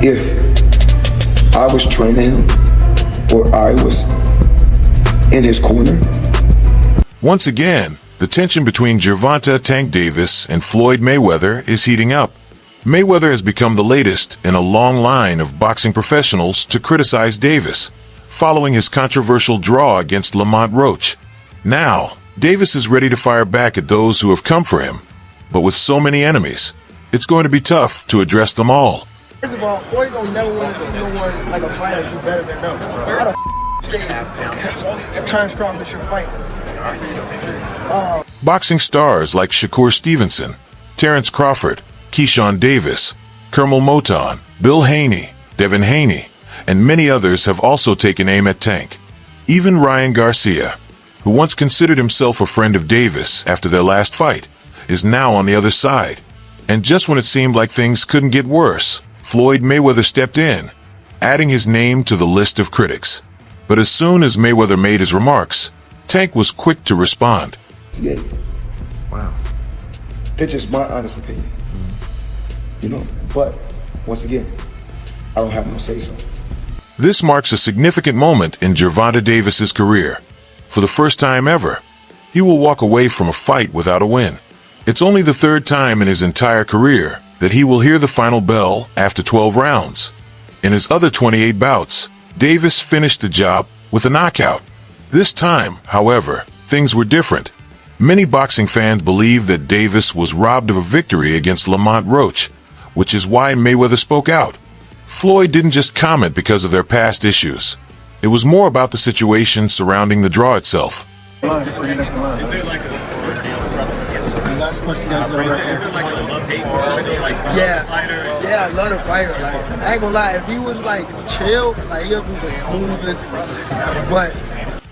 if I was training him or I was in his corner. Once again, the tension between Gervonta "Tank" Davis and Floyd Mayweather is heating up. Mayweather has become the latest in a long line of boxing professionals to criticize Davis, following his controversial draw against Lamont Roach. Now, Davis is ready to fire back at those who have come for him, but with so many enemies, it's going to be tough to address them all. First of all, Floyd don't never want to see no one like a fighter do better than them. How the f*** Terrence Crawford should fight? Boxing stars like Shakur Stevenson, Terrence Crawford, Keshawn Davis, Kermel Moton, Bill Haney, Devin Haney, and many others have also taken aim at Tank. Even Ryan Garcia, who once considered himself a friend of Davis after their last fight, is now on the other side. And just when it seemed like things couldn't get worse, Floyd Mayweather stepped in, adding his name to the list of critics. But as soon as Mayweather made his remarks, Tank was quick to respond. Yeah. Wow. That's just my honest opinion. You know, but once again, I don't have no say-so. This marks a significant moment in Gervonta Davis's career. For the first time ever, he will walk away from a fight without a win. It's only the third time in his entire career that he will hear the final bell after 12 rounds. In his other 28 bouts, Davis finished the job with a knockout. This time, however, things were different. Many boxing fans believe that Davis was robbed of a victory against Lamont Roach, which is why Mayweather spoke out. Floyd didn't just comment because of their past issues. It was more about the situation surrounding the draw itself. Last question, guys. Yeah, I love the fighter. Like, I ain't gonna lie, if he was like chill, like he'll be the smoothest. But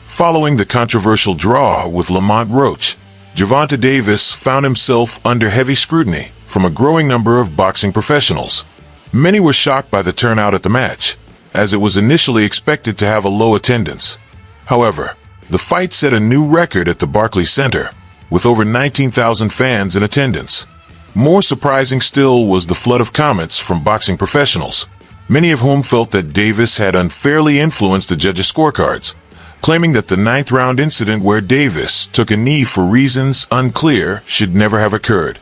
following the controversial draw with Lamont Roach, Gervonta Davis found himself under heavy scrutiny from a growing number of boxing professionals. Many were shocked by the turnout at the match, as it was initially expected to have a low attendance. However, the fight set a new record at the Barclays Center, with over 19,000 fans in attendance. More surprising still was the flood of comments from boxing professionals, many of whom felt that Davis had unfairly influenced the judges' scorecards, claiming that the 9th round incident where Davis took a knee for reasons unclear should never have occurred.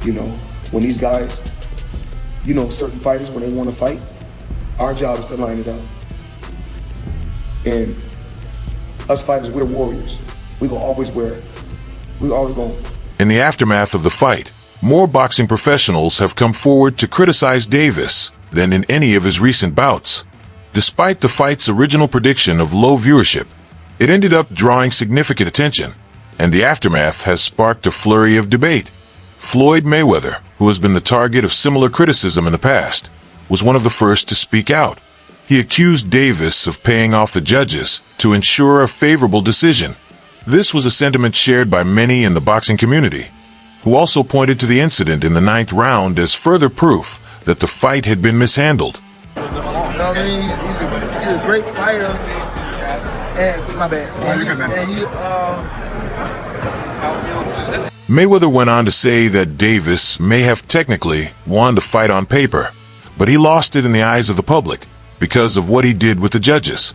You know, when these guys, you know, certain fighters, when they want to fight, our job is to line it up. And us fighters, we're warriors. We gonna always wear it. We always gonna. In the aftermath of the fight, more boxing professionals have come forward to criticize Davis than in any of his recent bouts. Despite the fight's original prediction of low viewership, it ended up drawing significant attention, and the aftermath has sparked a flurry of debate. Floyd Mayweather, who has been the target of similar criticism in the past, was one of the first to speak out. He accused Davis of paying off the judges to ensure a favorable decision. This was a sentiment shared by many in the boxing community, who also pointed to the incident in the 9th round as further proof that the fight had been mishandled. you know what I mean? He's a great fighter. And my bad. Mayweather went on to say that Davis may have technically won the fight on paper, but he lost it in the eyes of the public because of what he did with the judges.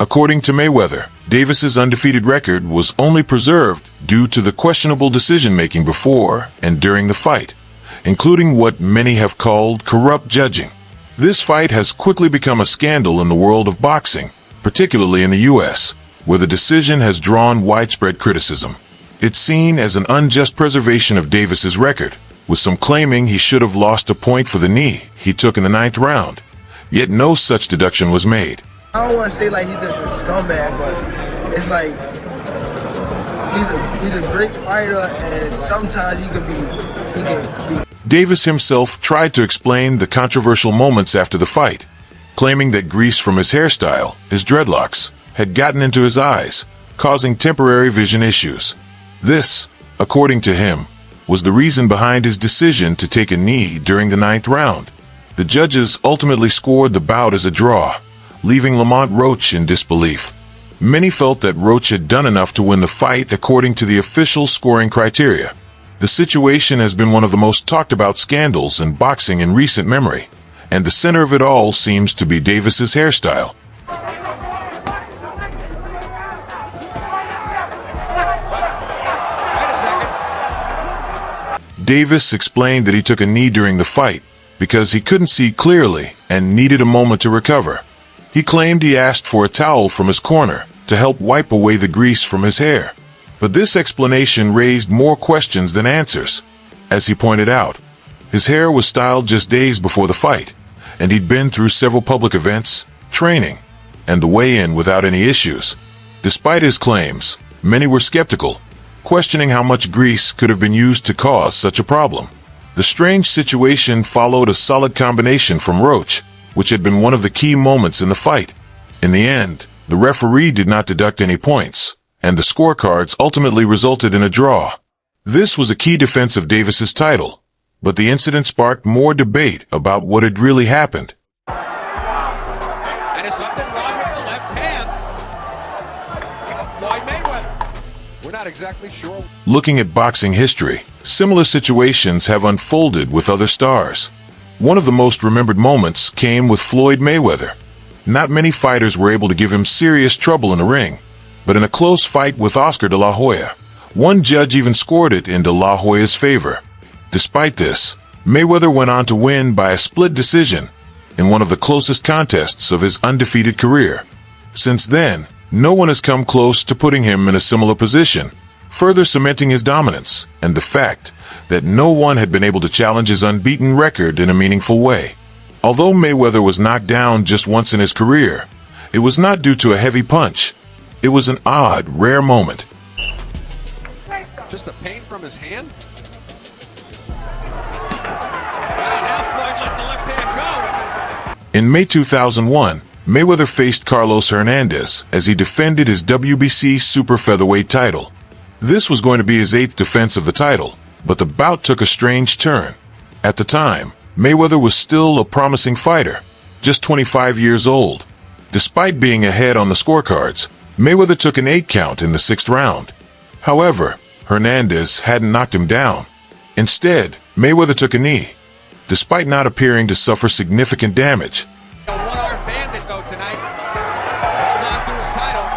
According to Mayweather, Davis's undefeated record was only preserved due to the questionable decision-making before and during the fight, including what many have called corrupt judging. This fight has quickly become a scandal in the world of boxing, particularly in the U.S., where the decision has drawn widespread criticism. It's seen as an unjust preservation of Davis's record, with some claiming he should have lost a point for the knee he took in the 9th round, yet no such deduction was made. I don't want to say like he's just a scumbag, but it's like he's a great fighter, and sometimes he can be. Davis himself tried to explain the controversial moments after the fight, claiming that grease from his hairstyle, his dreadlocks, had gotten into his eyes, causing temporary vision issues. This, according to him, was the reason behind his decision to take a knee during the 9th round. The judges ultimately scored the bout as a draw, leaving Lamont Roach in disbelief. Many felt that Roach had done enough to win the fight according to the official scoring criteria. The situation has been one of the most talked about scandals in boxing in recent memory, and the center of it all seems to be Davis's hairstyle. Davis explained that he took a knee during the fight because he couldn't see clearly and needed a moment to recover. He claimed he asked for a towel from his corner to help wipe away the grease from his hair. But this explanation raised more questions than answers. As he pointed out, his hair was styled just days before the fight, and he'd been through several public events, training, and the weigh-in without any issues. Despite his claims, many were skeptical, questioning how much grease could have been used to cause such a problem. The strange situation followed a solid combination from Roach, which had been one of the key moments in the fight. In the end, the referee did not deduct any points, and the scorecards ultimately resulted in a draw. This was a key defense of Davis's title, but the incident sparked more debate about what had really happened. And is something wrong with the left hand of Floyd Mayweather? We're not exactly sure. Looking at boxing history, similar situations have unfolded with other stars. One of the most remembered moments came with Floyd Mayweather. Not many fighters were able to give him serious trouble in the ring, but in a close fight with Oscar de la Hoya, one judge even scored it in de la Hoya's favor. Despite this, Mayweather went on to win by a split decision in one of the closest contests of his undefeated career. Since then, no one has come close to putting him in a similar position, further cementing his dominance and the fact that no one had been able to challenge his unbeaten record in a meaningful way. Although Mayweather was knocked down just once in his career, it was not due to a heavy punch. It was an odd, rare moment. Just the pain from his hand? Well, now Floyd let the left hand go. In May 2001, Mayweather faced Carlos Hernandez as he defended his WBC super featherweight title. This was going to be his 8th defense of the title, but the bout took a strange turn. At the time, Mayweather was still a promising fighter, just 25 years old. Despite being ahead on the scorecards, Mayweather took an 8 count in the 6th round. However, Hernandez hadn't knocked him down. Instead, Mayweather took a knee. Despite not appearing to suffer significant damage, A one-armed bandit, though, tonight. Hold on to his title.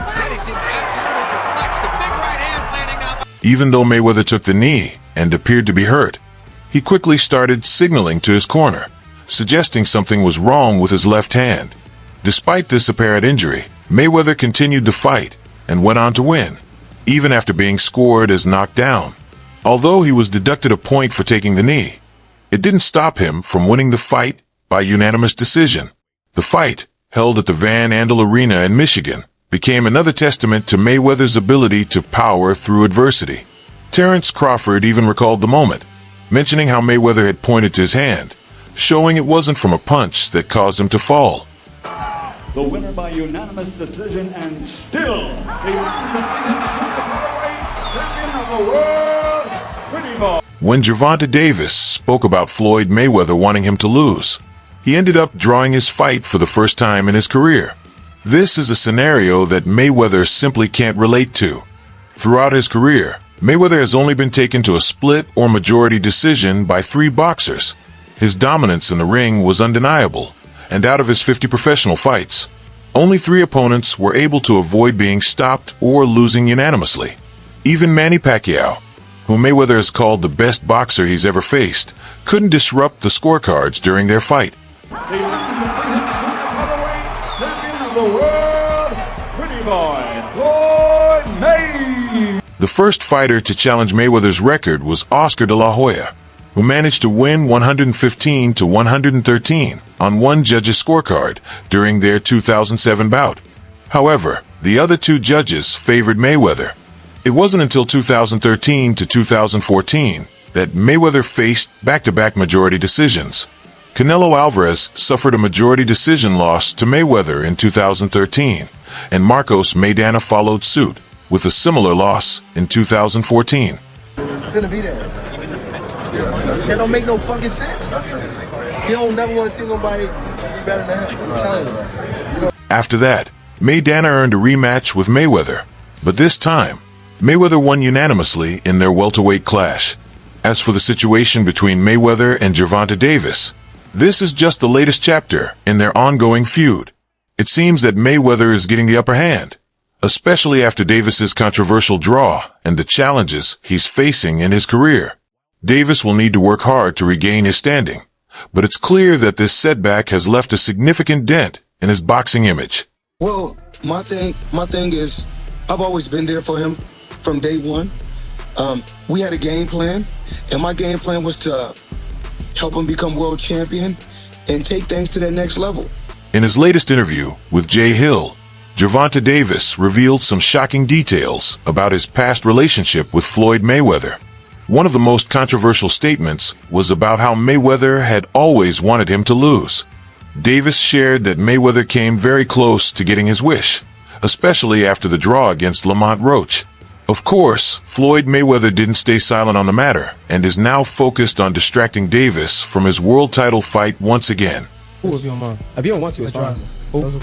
Instead, he seemed absolutely perplexed. The big right hand landing down. even though Mayweather took the knee and appeared to be hurt, he quickly started signaling to his corner, suggesting something was wrong with his left hand. Despite this apparent injury, Mayweather continued the fight and went on to win, even after being scored as knocked down. Although he was deducted a point for taking the knee, it didn't stop him from winning the fight by unanimous decision. The fight, held at the Van Andel Arena in Michigan, became another testament to Mayweather's ability to power through adversity. Terrence Crawford even recalled the moment, mentioning how Mayweather had pointed to his hand, showing it wasn't from a punch that caused him to fall. The winner by unanimous decision and still the undefeated super featherweight champion of the world, Pretty Boy. When Gervonta Davis spoke about Floyd Mayweather wanting him to lose, he ended up drawing his fight for the first time in his career. This is a scenario that Mayweather simply can't relate to. Throughout his career, Mayweather has only been taken to a split or majority decision by 3 boxers. His dominance in the ring was undeniable, and out of his 50 professional fights, only 3 opponents were able to avoid being stopped or losing unanimously. Even Manny Pacquiao, whom Mayweather has called the best boxer he's ever faced, couldn't disrupt the scorecards during their fight. The undefeated super featherweight champion of the world, Pretty Boy, Floyd Mayweather. The first fighter to challenge Mayweather's record was Oscar de la Hoya, who managed to win 115-113 on one judge's scorecard during their 2007 bout. However, the other 2 judges favored Mayweather. It wasn't until 2013 to 2014 that Mayweather faced back-to-back majority decisions. Canelo Alvarez suffered a majority decision loss to Mayweather in 2013, and Marcos Maidana followed suit with a similar loss in 2014. It's gonna be there. That don't make no fucking sense. You don't never want to see nobody be better than him. I'm telling you. After that, Maidana earned a rematch with Mayweather, but this time, Mayweather won unanimously in their welterweight clash. As for the situation between Mayweather and Gervonta Davis, this is just the latest chapter in their ongoing feud. It seems that Mayweather is getting the upper hand, especially after Davis's controversial draw and the challenges he's facing in his career. Davis will need to work hard to regain his standing, but it's clear that this setback has left a significant dent in his boxing image. Well, my thing is, I've always been there for him from day one. We had a game plan, and my game plan was to help him become world champion and take things to that next level. In his latest interview with Jay Hill, Gervonta Davis revealed some shocking details about his past relationship with Floyd Mayweather. One of the most controversial statements was about how Mayweather had always wanted him to lose. Davis shared that Mayweather came very close to getting his wish, especially after the draw against Lamont Roach. Of course, Floyd Mayweather didn't stay silent on the matter and is now focused on distracting Davis from his world title fight once again. Who if you don't mind? If you don't want to, it's fine. Who?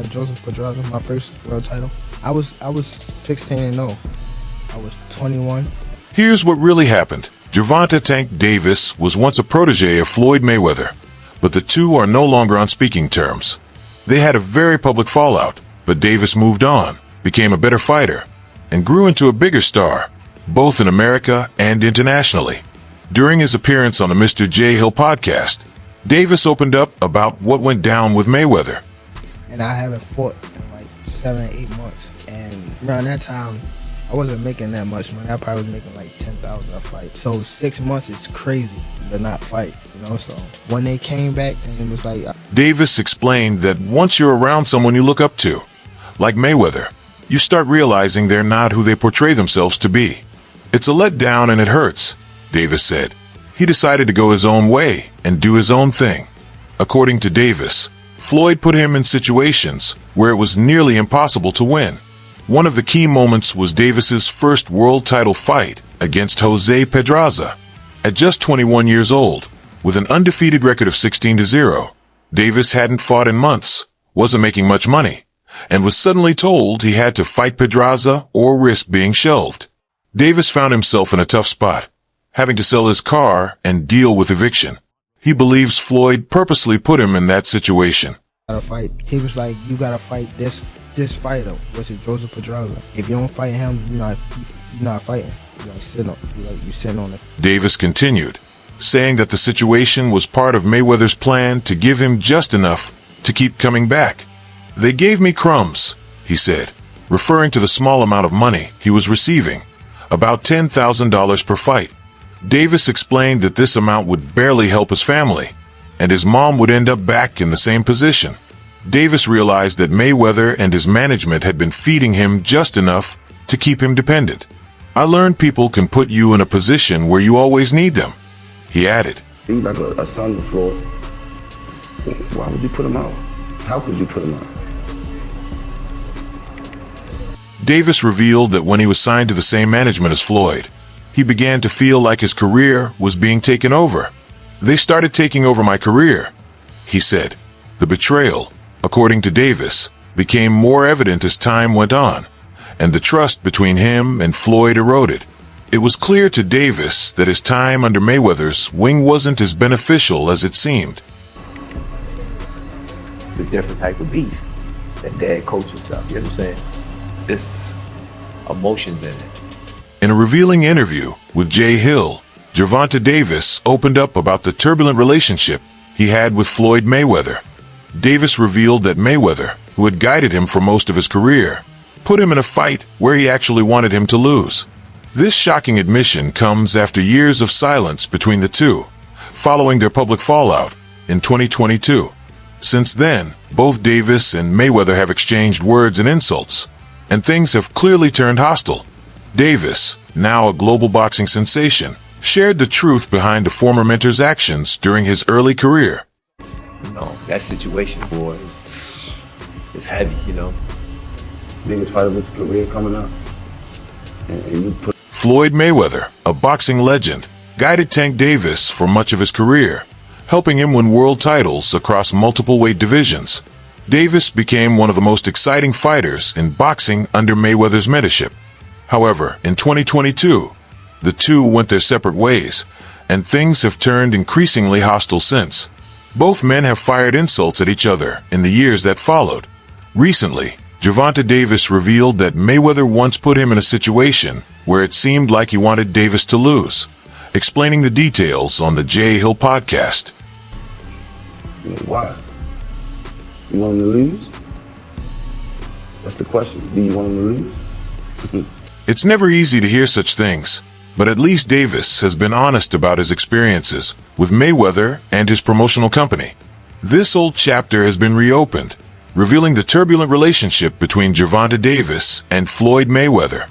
Joseph Pedraza, my first world title. I was 16-0. I was 21. Here's what really happened. Gervonta Tank Davis was once a protege of Floyd Mayweather, but the two are no longer on speaking terms. They had a very public fallout, but Davis moved on, became a better fighter, and grew into a bigger star, both in America and internationally. During his appearance on the Mr. J. Hill podcast, Davis opened up about what went down with Mayweather. And I haven't fought in like 7 or 8 months. And around that time, I wasn't making that much money. I probably was making like $10,000 a fight. So 6 months is crazy to not fight, you know? So when they came back, and it was like... Davis explained that once you're around someone you look up to, like Mayweather, you start realizing they're not who they portray themselves to be. It's a letdown and it hurts, Davis said. He decided to go his own way and do his own thing. According to Davis, Floyd put him in situations where it was nearly impossible to win. One of the key moments was Davis's first world title fight against Jose Pedraza. At just 21 years old, with an undefeated record of 16-0, Davis hadn't fought in months, wasn't making much money, and was suddenly told he had to fight Pedraza or risk being shelved. Davis found himself in a tough spot, having to sell his car and deal with eviction. He believes Floyd purposely put him in that situation. Fight. He was like, you gotta fight this fighter, which is Joseph Pedraza. If you don't fight him, you're not fighting. You sitting on it. Davis continued, saying that the situation was part of Mayweather's plan to give him just enough to keep coming back. They gave me crumbs, he said, referring to the small amount of money he was receiving, about $10,000 per fight. Davis explained that this amount would barely help his family, and his mom would end up back in the same position. Davis realized that Mayweather and his management had been feeding him just enough to keep him dependent. I learned people can put you in a position where you always need them, he added. He's like a son to Floyd. Why would you put him out? How could you put him out? Davis revealed that when he was signed to the same management as Floyd, he began to feel like his career was being taken over. They started taking over my career, he said. The betrayal, according to Davis, became more evident as time went on, and the trust between him and Floyd eroded. It was clear to Davis that his time under Mayweather's wing wasn't as beneficial as it seemed. It's a different type of beast, that dad coaching stuff, you understand? This emotions in it. In a revealing interview with Jay Hill, Gervonta Davis opened up about the turbulent relationship he had with Floyd Mayweather. Davis revealed that Mayweather, who had guided him for most of his career, put him in a fight where he actually wanted him to lose. This shocking admission comes after years of silence between the two, following their public fallout in 2022. Since then, both Davis and Mayweather have exchanged words and insults, and things have clearly turned hostile. Davis, now a global boxing sensation, shared the truth behind the former mentor's actions during his early career. No, that situation, boy, is heavy, you know. Biggest fight of his career coming up. And you put Floyd Mayweather, a boxing legend, guided Tank Davis for much of his career, helping him win world titles across multiple weight divisions. Davis became one of the most exciting fighters in boxing under Mayweather's mentorship. However, in 2022, The two went their separate ways, and things have turned increasingly hostile since. Both men have fired insults at each other in the years that followed. Recently, Gervonta Davis revealed that Mayweather once put him in a situation where it seemed like he wanted Davis to lose, explaining the details on the Jay Hill podcast. Why? You want him to lose? That's the question. Do you want him to lose? It's never easy to hear such things, but at least Davis has been honest about his experiences with Mayweather and his promotional company. This old chapter has been reopened, revealing the turbulent relationship between Gervonta Davis and Floyd Mayweather.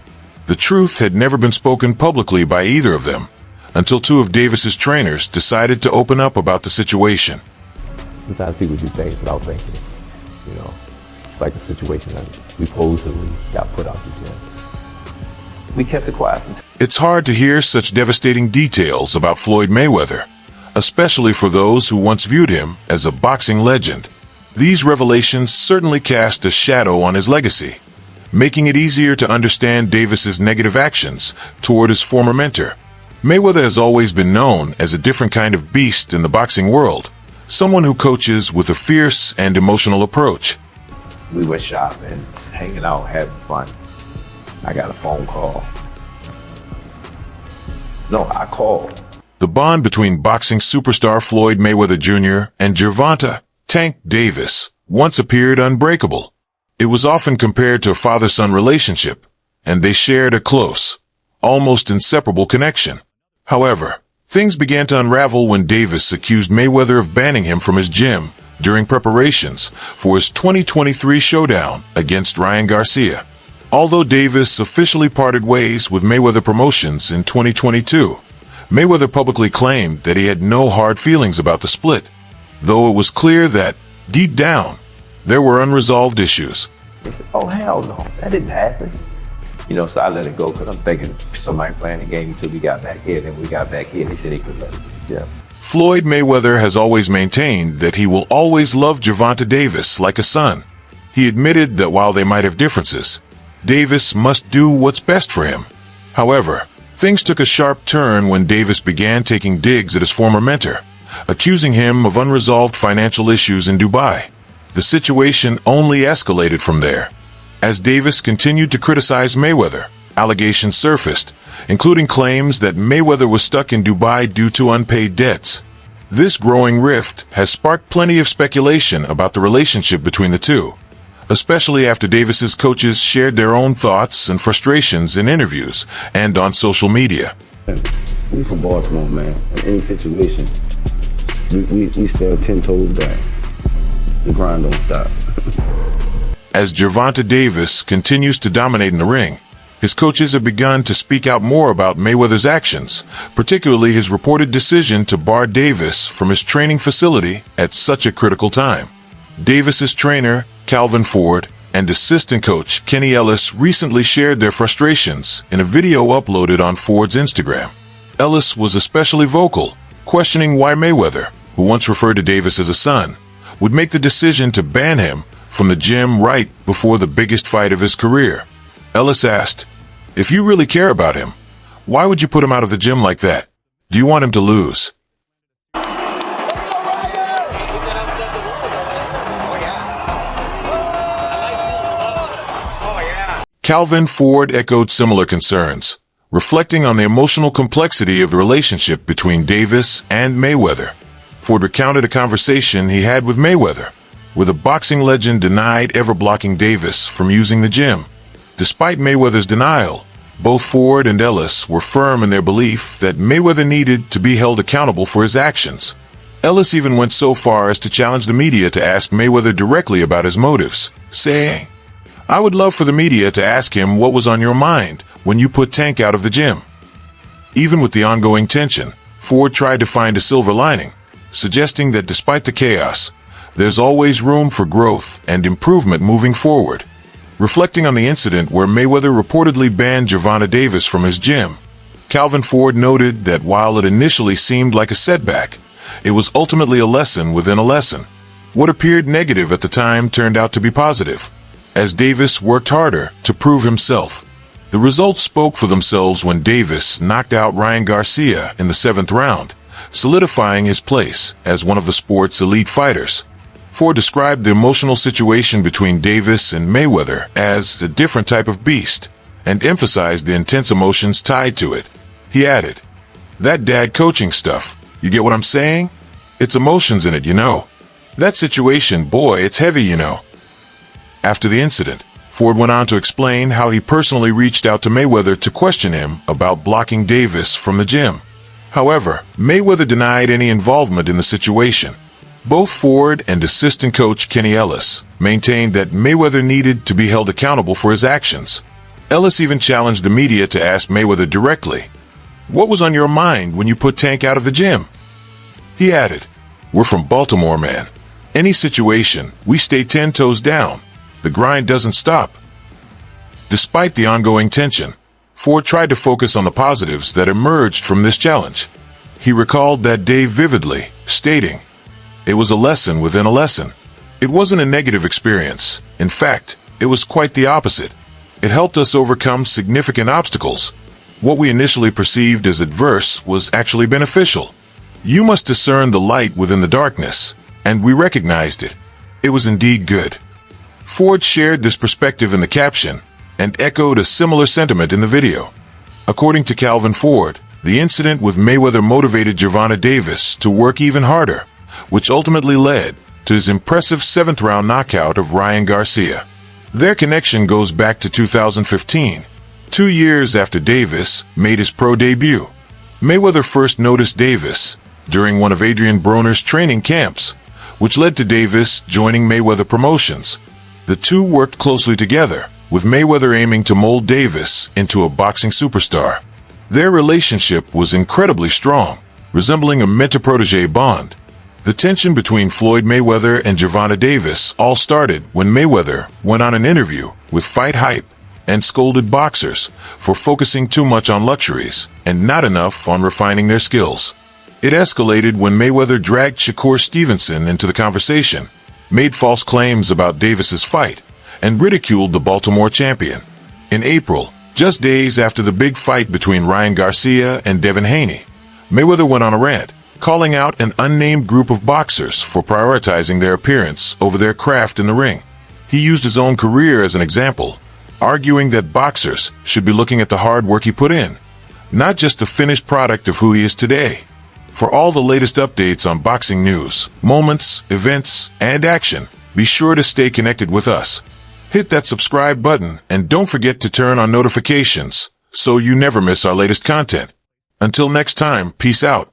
The truth had never been spoken publicly by either of them, until two of Davis's trainers decided to open up about the situation. Sometimes people do things without thinking. You know, it's like a situation that we supposedly got put out the gym. We kept it quiet. It's hard to hear such devastating details about Floyd Mayweather, especially for those who once viewed him as a boxing legend. These revelations certainly cast a shadow on his legacy, making it easier to understand Davis's negative actions toward his former mentor. Mayweather has always been known as a different kind of beast in the boxing world, someone who coaches with a fierce and emotional approach. We were shopping, hanging out, having fun. I got a phone call. No, I called. The bond between boxing superstar Floyd Mayweather Jr. and Gervonta "Tank" Davis once appeared unbreakable. It was often compared to a father-son relationship, and they shared a close, almost inseparable connection. However, things began to unravel when Davis accused Mayweather of banning him from his gym during preparations for his 2023 showdown against Ryan Garcia. Although Davis officially parted ways with Mayweather Promotions in 2022, Mayweather publicly claimed that he had no hard feelings about the split, though it was clear that, deep down, there were unresolved issues. They said, oh, hell no, that didn't happen. You know, so I let it go because I'm thinking somebody playing the game until we got back here. Then we got back here, they said they could let it. Yeah. Floyd Mayweather has always maintained that he will always love Gervonta Davis like a son. He admitted that while they might have differences, Davis must do what's best for him. However, things took a sharp turn when Davis began taking digs at his former mentor, accusing him of unresolved financial issues in Dubai. The situation only escalated from there. As Davis continued to criticize Mayweather, allegations surfaced, including claims that Mayweather was stuck in Dubai due to unpaid debts. This growing rift has sparked plenty of speculation about the relationship between the two, especially after Davis's coaches shared their own thoughts and frustrations in interviews and on social media. We from Baltimore, man. In any situation, we stand 10 toes back. The grind don't stop. As Gervonta Davis continues to dominate in the ring, his coaches have begun to speak out more about Mayweather's actions, particularly his reported decision to bar Davis from his training facility at such a critical time. Davis's trainer, Calvin Ford, and assistant coach Kenny Ellis recently shared their frustrations in a video uploaded on Ford's Instagram. Ellis was especially vocal, questioning why Mayweather, who once referred to Davis as a son, would make the decision to ban him from the gym right before the biggest fight of his career. Ellis asked, "If you really care about him, why would you put him out of the gym like that? Do you want him to lose?" Calvin Ford echoed similar concerns, reflecting on the emotional complexity of the relationship between Davis and Mayweather. Ford recounted a conversation he had with Mayweather, where the boxing legend denied ever blocking Davis from using the gym. Despite Mayweather's denial, both Ford and Ellis were firm in their belief that Mayweather needed to be held accountable for his actions. Ellis even went so far as to challenge the media to ask Mayweather directly about his motives, saying, "I would love for the media to ask him what was on your mind when you put Tank out of the gym." Even with the ongoing tension, Ford tried to find a silver lining, suggesting that despite the chaos, there's always room for growth and improvement moving forward. Reflecting on the incident where Mayweather reportedly banned Gervonta Davis from his gym, Calvin Ford noted that while it initially seemed like a setback, it was ultimately a lesson within a lesson. What appeared negative at the time turned out to be positive, as Davis worked harder to prove himself. The results spoke for themselves when Davis knocked out Ryan Garcia in the 7th round, solidifying his place as one of the sport's elite fighters. Ford described the emotional situation between Davis and Mayweather as a different type of beast, and emphasized the intense emotions tied to it. He added, "That dad coaching stuff, you get what I'm saying? It's emotions in it, you know. That situation, boy, it's heavy, you know." After the incident, Ford went on to explain how he personally reached out to Mayweather to question him about blocking Davis from the gym. However, Mayweather denied any involvement in the situation. Both Ford and assistant coach Kenny Ellis maintained that Mayweather needed to be held accountable for his actions. Ellis even challenged the media to ask Mayweather directly, "What was on your mind when you put Tank out of the gym?" He added, "We're from Baltimore, man. Any situation, we stay 10 toes down. The grind doesn't stop." Despite the ongoing tension, Ford tried to focus on the positives that emerged from this challenge. He recalled that day vividly, stating, "It was a lesson within a lesson. It wasn't a negative experience. In fact, it was quite the opposite. It helped us overcome significant obstacles. What we initially perceived as adverse was actually beneficial. You must discern the light within the darkness, and we recognized it. It was indeed good." Ford shared this perspective in the caption and echoed a similar sentiment in the video. According to Calvin Ford, the incident with Mayweather motivated Gervonta Davis to work even harder, which ultimately led to his impressive 7th round knockout of Ryan Garcia. Their connection goes back to 2015, 2 years after Davis made his pro debut. Mayweather first noticed Davis during one of Adrian Broner's training camps, which led to Davis joining Mayweather Promotions. The two worked closely together, with Mayweather aiming to mold Davis into a boxing superstar. Their relationship was incredibly strong, resembling a mentor-protege bond. The tension between Floyd Mayweather and Gervonta Davis all started when Mayweather went on an interview with Fight Hype and scolded boxers for focusing too much on luxuries and not enough on refining their skills. It escalated when Mayweather dragged Shakur Stevenson into the conversation, made false claims about Davis's fight, and ridiculed the Baltimore champion. In April, just days after the big fight between Ryan Garcia and Devin Haney, Mayweather went on a rant, calling out an unnamed group of boxers for prioritizing their appearance over their craft in the ring. He used his own career as an example, arguing that boxers should be looking at the hard work he put in, not just the finished product of who he is today. For all the latest updates on boxing news, moments, events, and action, be sure to stay connected with us. Hit that subscribe button and don't forget to turn on notifications so you never miss our latest content. Until next time, peace out.